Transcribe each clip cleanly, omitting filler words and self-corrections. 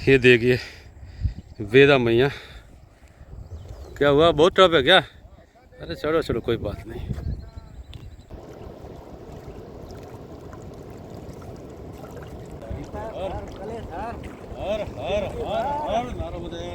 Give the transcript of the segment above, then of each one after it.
ये देखिए वेदा मैया। क्या हुआ, बहुत टफ है क्या? अरे चलो चलो कोई बात नहीं। हर हर हर हर नर्मदे।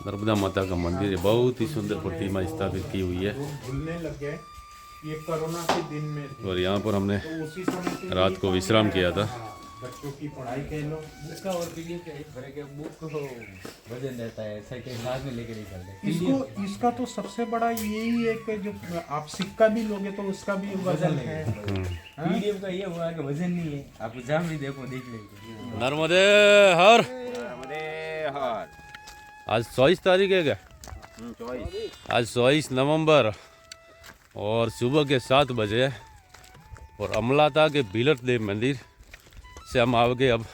नर्मदा माता का मंदिर है, बहुत ही सुंदर प्रतिमा स्थापित की हुई है। भूलने लग गए ये कोरोना के दिन में थे। और यहाँ पर हमने तो उसी समय से रात को विश्राम किया था। बच्चों की पढ़ाई कह लो, बुक का और पीडीएफ का एक भरे के बुक को वजन रहता है, साइकिल साथ में लेके नहीं चलते। इसको इसका तो सबसे बड़ा यही है कि जो आप सिक्का भी लोगे तो उसका भी वजन है। पीडीएफ का ये हुआ कि वजन नहीं है, आप एग्जाम भी देखो देख लेंगे। नर्मदे हर। नर्मदे हर। आज 24 तारीख है क्या? आज 24 नवंबर और सुबह के 7 बजे और अमलाता के भीलट देव मंदिर से हम आगे अब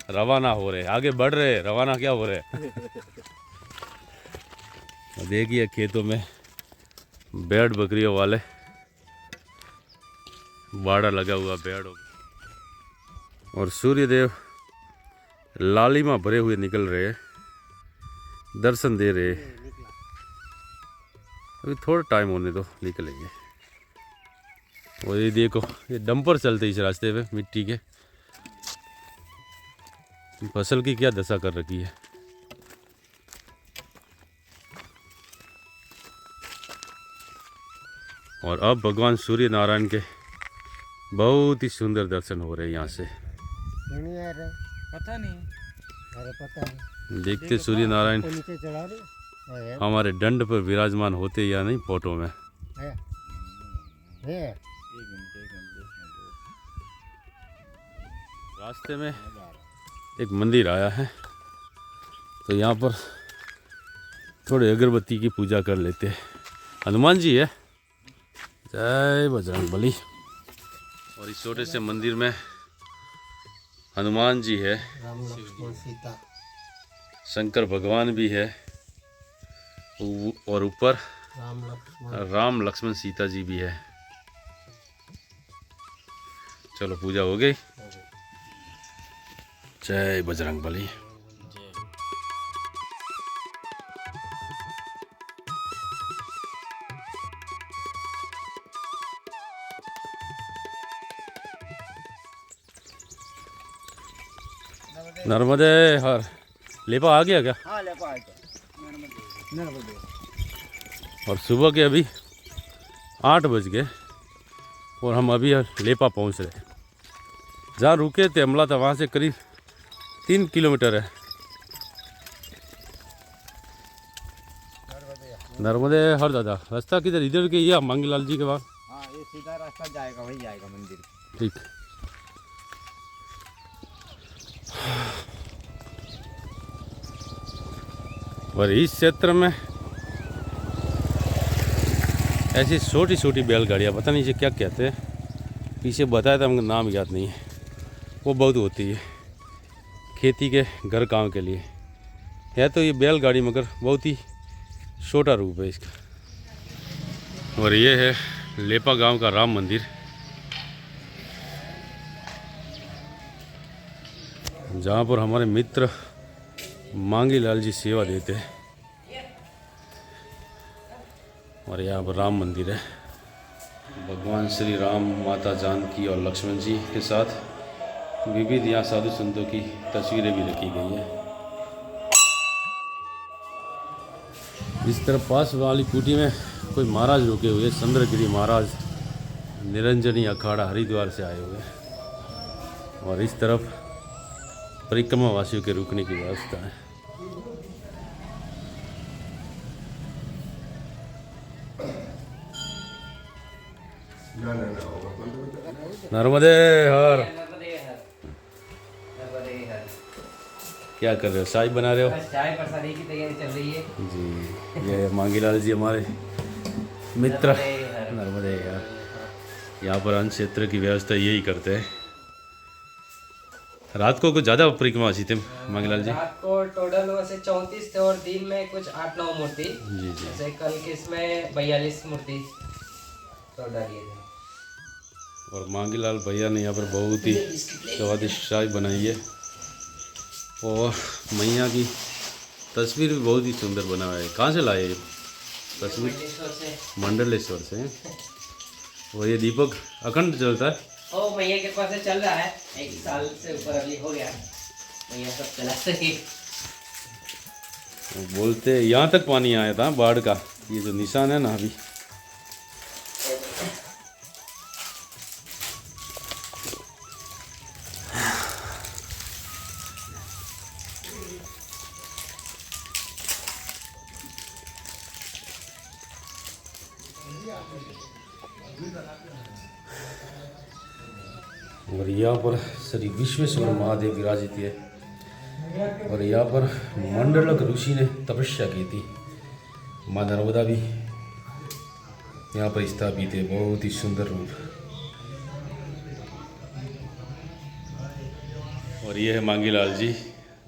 रवाना हो रहे हैं, आगे बढ़ रहे हैं, रवाना क्या हो रहे हैं। देखिए खेतों में भेड़ बकरियों वाले बाड़ा लगा हुआ भेड़ और सूर्यदेव लालिमा भरे हुए निकल रहे हैं, दर्शन दे रहे। अभी थोड़ा टाइम होने दो, निकलेंगे। और ये देखो ये डंपर चलते इस रास्ते पे मिट्टी के। फसल की क्या दशा कर रखी है। और अब भगवान सूर्य नारायण के बहुत ही सुंदर दर्शन हो रहे हैं यहाँ से। पता नहीं, अरे पता नहीं, देखते सूर्य नारायण नीचे चढ़ा रहे हमारे दंड पर विराजमान होते या नहीं फोटो में। है। रास्ते में एक मंदिर आया है तो यहाँ पर थोड़े अगरबत्ती की पूजा कर लेते हैं। हनुमान जी है, जय बजरंग बली। और इस छोटे से मंदिर में हनुमान जी है, राम लक्ष्मण सीता, शंकर भगवान भी है और ऊपर राम लक्ष्मण सीता जी भी है। चलो पूजा हो गई। जय बजरंग बली। नर्मदे हर। लेपा आ गया क्या? हाँ लेपा आ नर्मदे। और सुबह के अभी 8 बज गए और हम अभी लेपा पहुंच रहे। जहाँ रुके थे अमला था वहाँ से करीब 3 किलोमीटर है। नर्मदे हर दादा रास्ता किधर? इधर के ये मांगीलाल जी के पास। हाँ ये सीधा रास्ता जाएगा, वही जाएगा मंदिर। ठीक। और इस क्षेत्र में ऐसी छोटी छोटी बैलगाड़ियाँ, पता नहीं इसे क्या कहते हैं, पीछे बताया था हमको, नाम याद नहीं है, वो बहुत होती है खेती के घर काम के लिए। है तो ये बैलगाड़ी मगर बहुत ही छोटा रूप है इसका। और ये है लेपा गांव का राम मंदिर, जहाँ पर हमारे मित्र मांगी लाल जी सेवा देते हैं। और यहाँ पर राम मंदिर है, भगवान श्री राम, माता जानकी और लक्ष्मण जी के साथ विविध यहाँ साधु संतों की तस्वीरें भी रखी गई हैं। इस तरफ पास वाली कुटी में कोई महाराज रुके हुए, चंद्रगिरी महाराज, निरंजनी अखाड़ा हरिद्वार से आए हुए। और इस तरफ परिक्रमा वासियों के रुकने की व्यवस्था है। नर्मदे हर। क्या कर रहे हो? चाय बना रहे हो? चाय प्रसादी की तैयारी चल रही है जी। ये मांगीलाल जी हमारे मित्र। नर्मदे यार, यहाँ पर अन्न क्षेत्र की व्यवस्था यही करते हैं। रात को कुछ ज़्यादा परिक्रमा थी थे मांगीलाल जी? रात को टोटल वैसे 34 थे और दिन में कुछ 8-9 मूर्ति। जी जी। जैसे कल के इसमें 42 मूर्ति तो डालिए थे। और मांगीलाल भैया ने यहाँ पर बहुत ही स्वादिष्ट चाय बनाई है और मैया की तस्वीर भी बहुत ही सुंदर बना हुआ है। कहाँ से लाए ये तस्वीर? मंडलेश्वर से। और ये दीपक अखंड चलता है? ओ मैया के पास से चल रहा है, 1 साल से ऊपर अभी हो गया। मैया सब चलाते ही। वो बोलते यहाँ तक पानी आया था बाढ़ का, ये जो निशान है ना अभी। और यहाँ पर श्री विश्वेश्वर महादेव विराजित है और यहाँ पर मंडलक ऋषि ने तपस्या की थी। माँ नर्मदा भी यहाँ पर स्थापित है, बहुत ही सुंदर रूप। और ये है मांगीलाल जी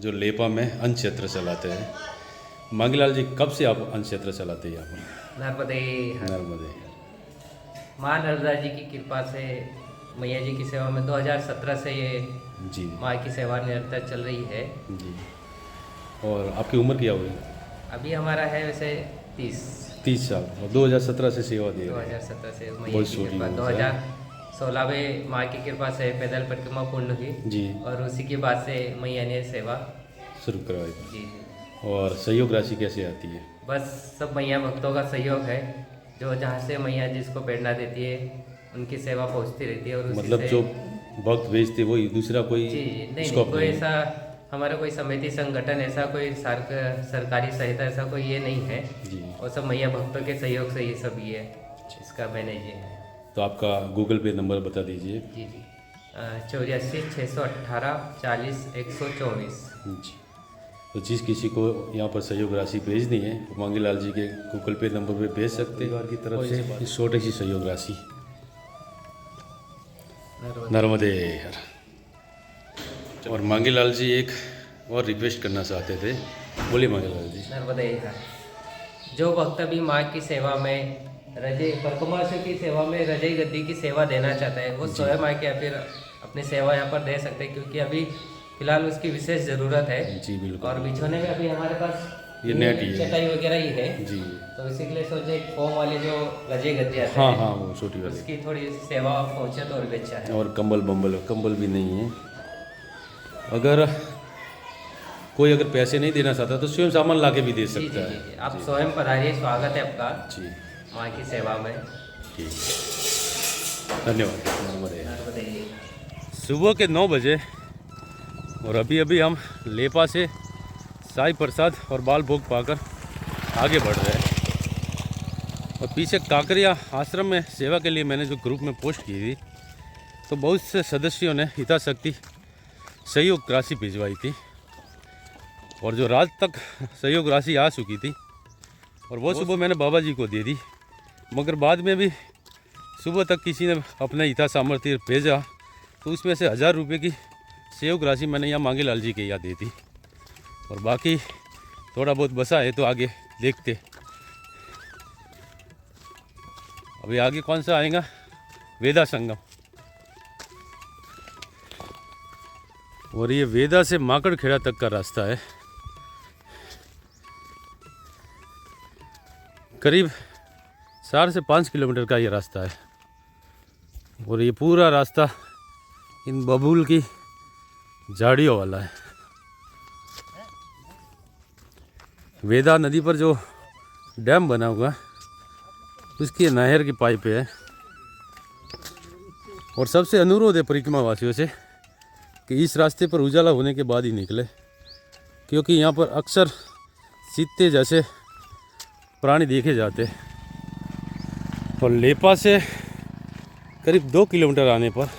जो लेपा में अन्न क्षेत्र चलाते हैं। मांगीलाल जी कब से आप अन्न क्षेत्र चलाते हैं यहाँ पर? नर्मदे। माँ नर्मदा जी की कृपा से मैया जी की सेवा में 2017 से ये जी माँ की सेवा निरंतर चल रही है जी। और आपकी उम्र क्या हुई? अभी हमारा है वैसे 30 साल। और 2017 से सेवा दे रहे हैं। 2017 से मैया बहुत की छोटी कृपा। उम्र से। 2016 में माँ की कृपा से पैदल परिक्रमा पूर्ण की जी। और उसी के बाद से मैया ने सेवा शुरू करवाई। जी। और सहयोग राशि कैसे आती है? बस सब मैया भक्तों का सहयोग है, जो जहाँ से मैया जिसको प्रेरणा देती है उनकी सेवा पहुँचती रहती है। और उसी मतलब से जो भक्त भेजते वही दूसरा कोई जी नहीं, उसको कोई ऐसा हमारा कोई समिति संगठन ऐसा कोई सरकारी सहायता ऐसा कोई ये नहीं है जी। और सब मैया भक्तों के सहयोग से ये सब ये इसका मैनेज है। तो आपका गूगल पे नंबर बता दीजिए। जी जी 84 618 40 124। जी। तो जिस किसी को यहाँ पर सहयोग राशि भेजनी है मांगीलाल जी के गूगल पे नंबर पे भेज सकते हैं। परिवार की तरफ से छोटी सी सहयोग राशि नर्मदे हर। और मांगीलाल जी एक और रिक्वेस्ट करना चाहते थे, बोलिए मांगीलाल जी। नर्मदे हर। जो भक्त भी माँ की सेवा में रजय परकुमार की सेवा में रजय गद्दी की सेवा देना चाहता है वो स्वयं आके या फिर अपनी सेवा यहाँ पर दे सकते हैं, क्योंकि अभी फिलहाल उसकी विशेष ज़रूरत है। जी बिल्कुल। और बिछोने में अभी हमारे पास ये नेट ही है, चटाई वगैरह ही है जी। तो इसी के लिए सोचे फोम वाले जो रजय गद्दी आते हाँ हैं हाँ वो छोटी वाली। उसकी थोड़ी सेवा पहुँचे तो और भी अच्छा है। और कंबल भी नहीं है। अगर कोई अगर पैसे नहीं देना चाहता तो स्वयं सामान ला के भी दे जी सकता जी है। जी आप स्वयं पधारिए, स्वागत है आपका जी माँ की सेवा में। ठीक, धन्यवाद। नर्मदे। नर्मदे। सुबह के 9 बजे और अभी हम लेपा से साई प्रसाद और बाल भोग पाकर आगे बढ़ रहे हैं। और पीछे काकरिया आश्रम में सेवा के लिए मैंने जो ग्रुप में पोस्ट की थी तो बहुत से सदस्यों ने हिताशक्ति सहयोग राशि भिजवाई थी और जो रात तक सहयोग राशि आ चुकी थी और वो सुबह मैंने बाबा जी को दे दी। मगर बाद में भी सुबह तक किसी ने अपना हिता सामर्थ्य भेजा तो उसमें से 1000 रुपये की सहयोग राशि मैंने यहाँ मांगीलाल जी के यहाँ दी थी। और बाकी थोड़ा बहुत बसा है तो आगे देखते। अभी आगे कौन सा आएगा? वेदा संगम। और ये वेदा से माकड़खेड़ा तक का रास्ता है। करीब 4 से 5 किलोमीटर का ये रास्ता है। और ये पूरा रास्ता इन बबूल की झाड़ियों वाला है। वेदा नदी पर जो डैम बना हुआ उसकी नहर की पाइप है। और सबसे अनुरोध है परिक्रमा वासियों से कि इस रास्ते पर उजाला होने के बाद ही निकले, क्योंकि यहाँ पर अक्सर चीते जैसे प्राणी देखे जाते हैं। और लेपा से करीब 2 किलोमीटर आने पर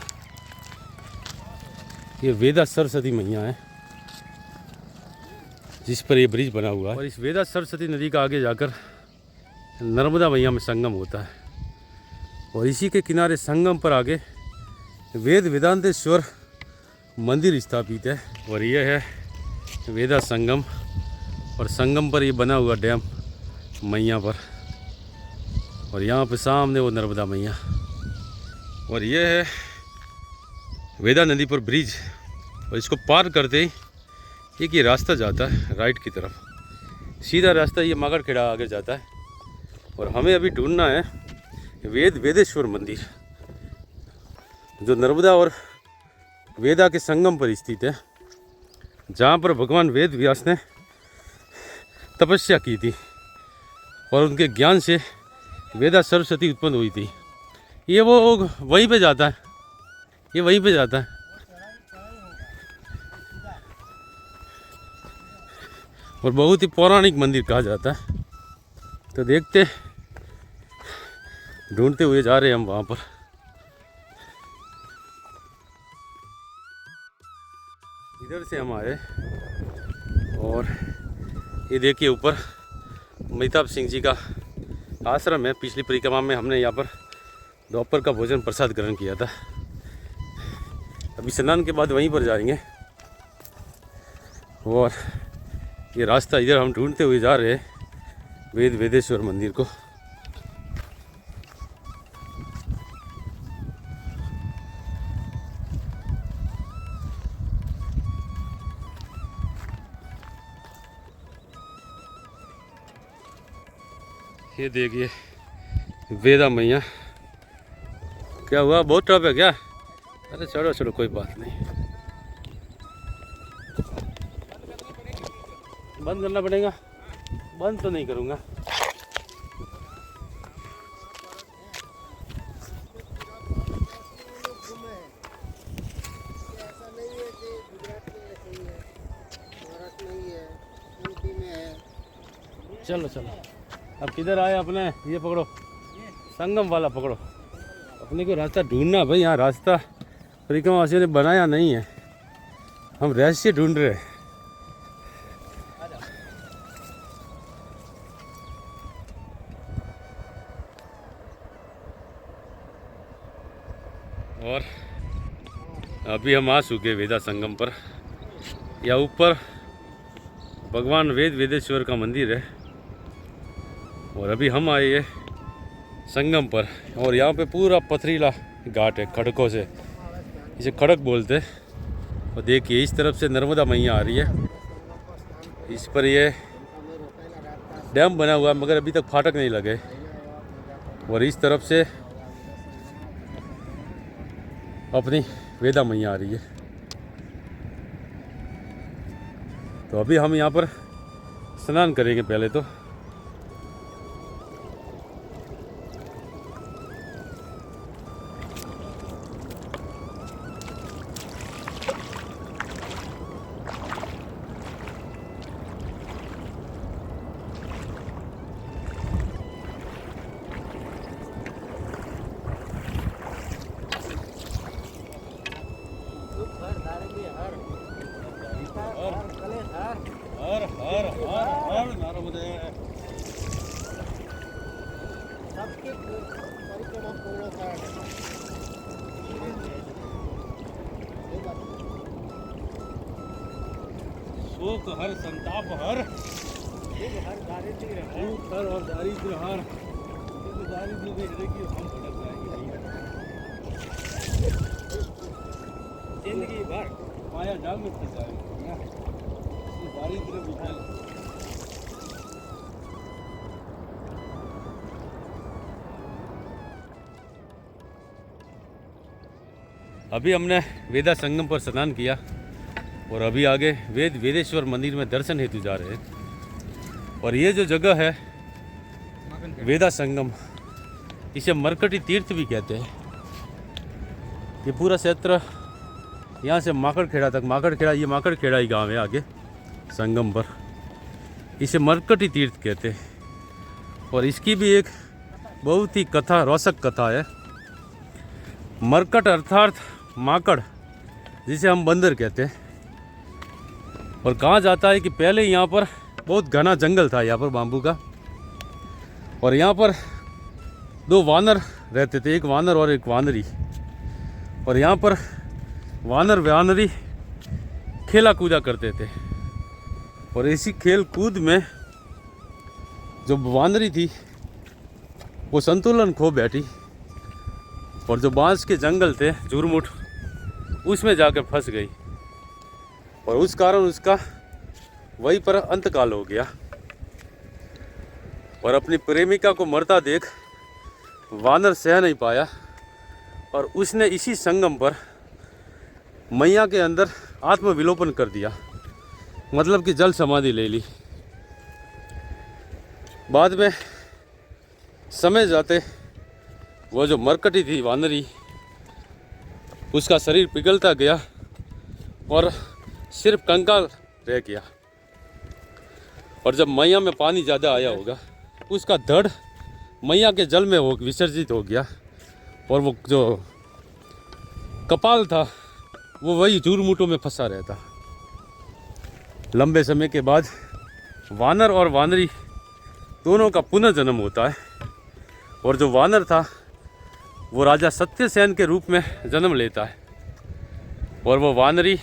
ये वेदा सरस्वती मैया है जिस पर ये ब्रिज बना हुआ है। और इस वेदा सरस्वती नदी का आगे जाकर नर्मदा मैया में संगम होता है। और इसी के किनारे संगम पर आगे वेद वेदांतेश्वर मंदिर स्थापित है और ये है वेदा संगम, और संगम पर ये बना हुआ डैम मैया पर, और यहाँ पे सामने वो नर्मदा मैया, और ये है वेदा नदी पर ब्रिज। और इसको पार करते ही एक ये रास्ता जाता है राइट की तरफ, सीधा रास्ता ये मागड़खेड़ा आगे जाता है। और हमें अभी ढूंढना है वेदेश्वर मंदिर, जो नर्मदा और वेदा के संगम पर स्थित है, जहाँ पर भगवान वेद व्यास ने तपस्या की थी और उनके ज्ञान से वेदा सरस्वती उत्पन्न हुई थी। ये वो वहीं पे जाता है, ये वहीं पे जाता है। और बहुत ही पौराणिक मंदिर कहा जाता है। तो देखते, ढूंढते हुए जा रहे हैं हम वहाँ पर। इधर से हम आए और ये देखिए ऊपर मेहताब सिंह जी का आश्रम है। पिछली परिक्रमा में हमने यहाँ पर दोपहर का भोजन प्रसाद ग्रहण किया था। अभी स्नान के बाद वहीं पर जाएंगे। और ये रास्ता इधर हम ढूंढते हुए जा रहे हैं वेदेश्वर मंदिर को। ये देखिए वेदा मैया। क्या हुआ, बहुत टफ है क्या? अरे चलो चलो कोई बात नहीं, बंद करना पड़ेगा। बंद तो नहीं करूँगा। चलो चलो, अब किधर आए अपने? ये पकड़ो, संगम वाला पकड़ो। अपने को रास्ता ढूंढना भाई, यहाँ रास्ता परिक्रमावासियों ने बनाया नहीं है, हम रहस्य ढूंढ रहे हैं। और अभी हम आ चुके वेदा संगम पर। या ऊपर भगवान वेदेश्वर का मंदिर है, और अभी हम आए हैं संगम पर। और यहाँ पे पूरा पथरीला घाट है, खड़कों से, इसे खड़क बोलते हैं। और देखिए इस तरफ से नर्मदा मैया आ रही है। इस पर ये डैम बना हुआ है, मगर अभी तक फाटक नहीं लगे। और इस तरफ से अपनी वेदा मैया आ रही है। तो अभी हम यहाँ पर स्नान करेंगे पहले तो। हर हर हर हर नर्मदे। सबके परिक्रमा पूर्ण कर। शोक हर, संताप हर, हर दारिद्र्य है। दुख हर और दारिद्र्य हर। दारिद्र्य देख रहे कि हम भटक जाएंगे। जिंदगी भर माया जाल में फंस जाएंगे। दारिद्र्य विफल। अभी हमने वेदा संगम पर स्नान किया और अभी आगे वेदेश्वर मंदिर में दर्शन हेतु जा रहे हैं। और ये जो जगह है वेदा संगम, इसे मरकटी तीर्थ भी कहते हैं। ये पूरा क्षेत्र यहाँ से माकड़खेड़ा तक, माकड़खेड़ा, ये माकड़खेड़ा ही गांव है आगे संगम पर, इसे मरकटी तीर्थ कहते हैं। और इसकी भी एक बहुत ही कथा, रोचक कथा है। मरकट अर्थात माकड़, जिसे हम बंदर कहते हैं। और कहा जाता है कि पहले यहाँ पर बहुत घना जंगल था, यहाँ पर बाम्बू का। और यहाँ पर दो वानर रहते थे, एक वानर और एक वानरी। और यहाँ पर वानर वानरी खेला कूदा करते थे। और इसी खेल कूद में जो वानरी थी वो संतुलन खो बैठी और जो बांस के जंगल थे झुरमुट उसमें जाकर फंस गई और उस कारण उसका वहीं पर अंतकाल हो गया। और अपनी प्रेमिका को मरता देख वानर सह नहीं पाया और उसने इसी संगम पर मैया के अंदर आत्मविलोपन कर दिया, मतलब कि जल समाधि ले ली। बाद में समय जाते वो जो मरकटी थी वानरी, उसका शरीर पिघलता गया और सिर्फ कंकाल रह गया। और जब मैया में पानी ज़्यादा आया होगा उसका धड़ मैया के जल में हो विसर्जित हो गया और वो जो कपाल था वो वही झुरमुटों में फंसा रहता। लंबे समय के बाद वानर और वानरी दोनों का पुनर्जन्म होता है और जो वानर था वो राजा सत्यसेन के रूप में जन्म लेता है और वो वानरी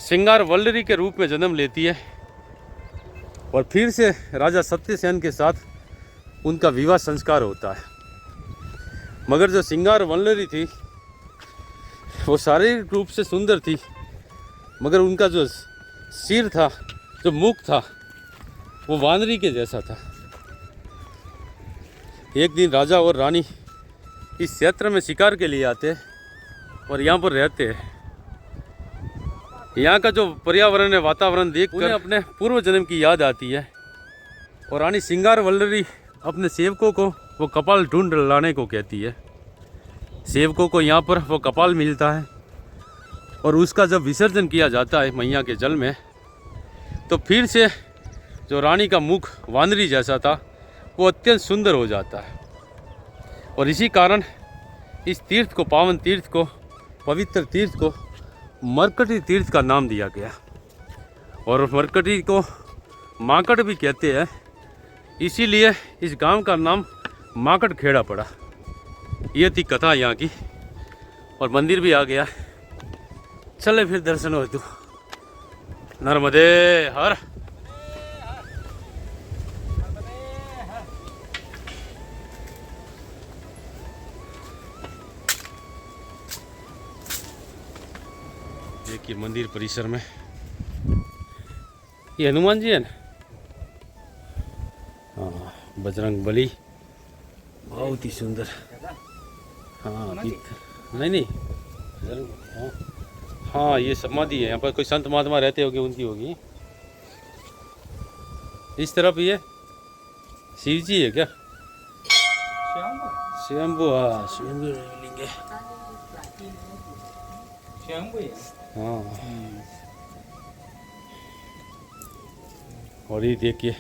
सिंगार वल्लरी के रूप में जन्म लेती है और फिर से राजा सत्यसेन के साथ उनका विवाह संस्कार होता है। मगर जो सिंगार वल्लरी थी वो शारीरिक रूप से सुंदर थी, मगर उनका जो सिर था, जो मुख था, वो वानरी के जैसा था। एक दिन राजा और रानी इस क्षेत्र में शिकार के लिए आते और यहाँ पर रहते हैं। यहाँ का जो पर्यावरण है, वातावरण देख कर अपने पूर्व जन्म की याद आती है और रानी सिंगार वल्लरी अपने सेवकों को वो कपाल ढूंढ लाने को कहती है। सेवकों को यहाँ पर वो कपाल मिलता है और उसका जब विसर्जन किया जाता है मैया के जल में, तो फिर से जो रानी का मुख वानरी जैसा था वो अत्यंत सुंदर हो जाता है। और इसी कारण इस तीर्थ को, पावन तीर्थ को, पवित्र तीर्थ को मरकटी तीर्थ का नाम दिया गया। और मरकटी को माकड़ भी कहते हैं, इसीलिए इस गांव का नाम माकड़ खेड़ा पड़ा। ये थी कथा यहाँ की और मंदिर भी आ गया। चले फिर दर्शन हो तू। नर्मदे हर। देखिए मंदिर परिसर में ये हनुमान जी है ना, हाँ, बजरंग बली, बहुत ही सुंदर। हाँ नहीं हाँ, हाँ ये समाधि है। यहाँ पर कोई संत महात्मा रहते होंगे, उनकी होगी। इस तरफ ये शिव जी है क्या? स्वयंभू, हाँ स्वयंभू लिंग है। हाँ और ये देखिए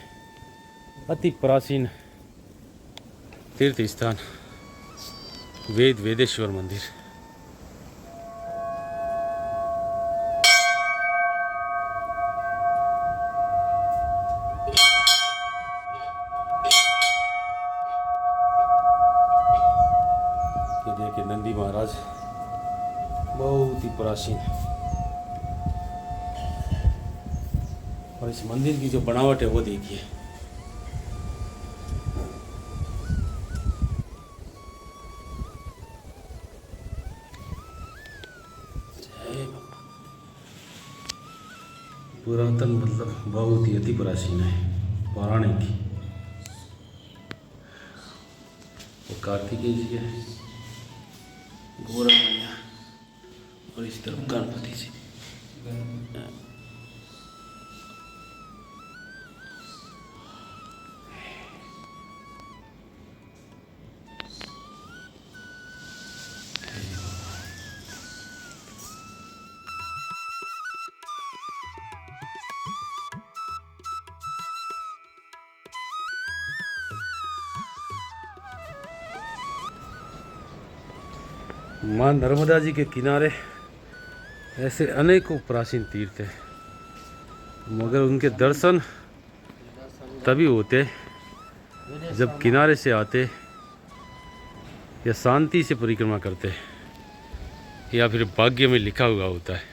अति प्राचीन तीर्थ स्थान वेदेश्वर मंदिर। ये देखिए नंदी महाराज, बहुत ही प्राचीन। और इस मंदिर की जो बनावट है वो देखिए। पुरातन मतलब बहुत ही अति प्राचीन है, पौराणिक। वो कार्तिकेय जी है, गोरा मैया और इस तरफ गणपति जी। माँ नर्मदा जी के किनारे ऐसे अनेकों प्राचीन तीर्थ हैं, मगर उनके दर्शन तभी होते जब किनारे से आते या शांति से परिक्रमा करते या फिर भाग्य में लिखा हुआ होता है।